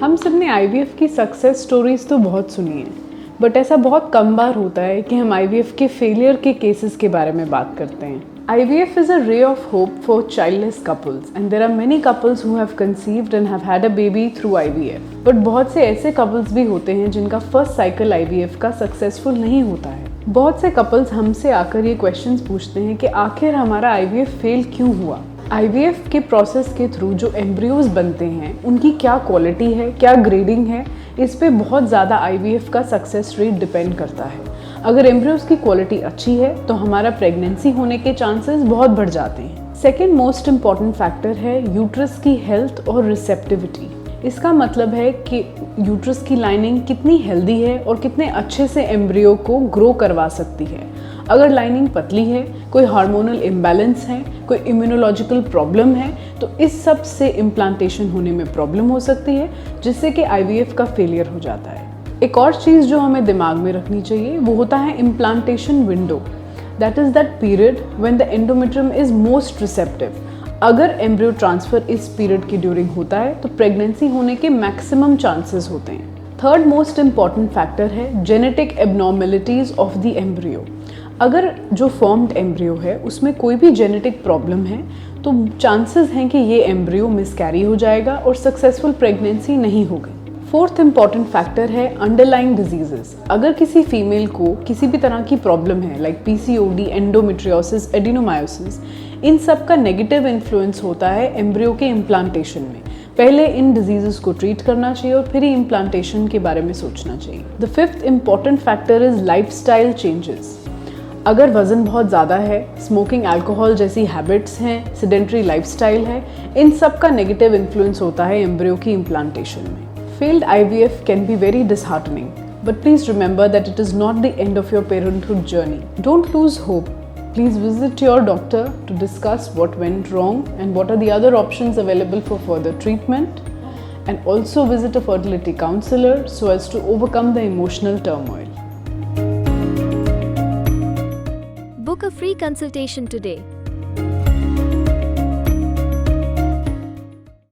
हम सब ने आईवीएफ की सक्सेस स्टोरीज तो बहुत सुनी है, बट ऐसा बहुत कम बार होता है कि हम आईवीएफ के फेलियर के केसेस के बारे में बात करते हैं। IVF is a ray of hope for childless couples and there are many couples who have conceived and have had a baby through IVF. But बहुत से ऐसे couples भी होते हैं जिनका फर्स्ट साइकिल IVF का सक्सेसफुल नहीं होता है। बहुत से couples हमसे आकर ये क्वेश्चंस पूछते हैं कि आखिर हमारा IVF फेल क्यों हुआ। IVF के प्रोसेस के थ्रू जो एम्ब्रियोज बनते हैं उनकी क्या क्वालिटी है, क्या ग्रेडिंग है, इस पे बहुत ज़्यादा IVF का सक्सेस रेट डिपेंड करता है। अगर एम्ब्रियोज की क्वालिटी अच्छी है तो हमारा प्रेगनेंसी होने के चांसेस बहुत बढ़ जाते हैं। सेकेंड मोस्ट इम्पॉर्टेंट फैक्टर है यूट्रस की हेल्थ और रिसेप्टिविटी। इसका मतलब है कि यूट्रस की लाइनिंग कितनी हेल्दी है और कितने अच्छे से एम्ब्रियो को ग्रो करवा सकती है। अगर लाइनिंग पतली है, कोई हार्मोनल इम्बैलेंस है, कोई इम्यूनोलॉजिकल प्रॉब्लम है, तो इस सब से इम्प्लांटेशन होने में प्रॉब्लम हो सकती है, जिससे कि IVF का फेलियर हो जाता है। एक और चीज़ जो हमें दिमाग में रखनी चाहिए वो होता है implantation window. That is that period when the endometrium is most receptive. अगर एम्ब्रियो ट्रांसफ़र इस पीरियड की ड्यूरिंग होता है तो प्रेगनेंसी होने के मैक्सिमम चांसेस होते हैं। थर्ड मोस्ट इम्पॉर्टेंट फैक्टर है genetic abnormalities of the embryo. अगर जो फॉर्म्ड एम्ब्रियो है उसमें कोई भी जेनेटिक प्रॉब्लम है तो चांसेस हैं कि ये एम्ब्रियो मिसकैरी हो जाएगा और सक्सेसफुल प्रेगनेंसी नहीं होगी। फोर्थ इम्पॉर्टेंट फैक्टर है अंडरलाइंग डिजीजेस। अगर किसी फीमेल को किसी भी तरह की प्रॉब्लम है लाइक PCOD, एंडोमेट्रियोसिस, एडिनोमायोसिस, इन सब का नेगेटिव इन्फ्लुएंस होता है एम्ब्रियो के इम्प्लांटेशन में। पहले इन डिजीजेस को ट्रीट करना चाहिए और फिर ही इम्प्लांटेशन के बारे में सोचना चाहिए। The fifth important factor is lifestyle changes. अगर वज़न बहुत ज़्यादा है, स्मोकिंग, अल्कोहल जैसी हैबिट्स हैं, सेडेंट्री लाइफस्टाइल है, इन सब का नेगेटिव इन्फ्लुएंस होता है एम्ब्रियो की इम्प्लांटेशन में। Failed IVF can be very disheartening, but please remember that it is not the end of your parenthood journey. Don't lose hope. Please visit your doctor to discuss what went wrong and what are the other options available for further treatment, and also visit a fertility counselor so as to overcome the emotional turmoil. Book a free consultation today.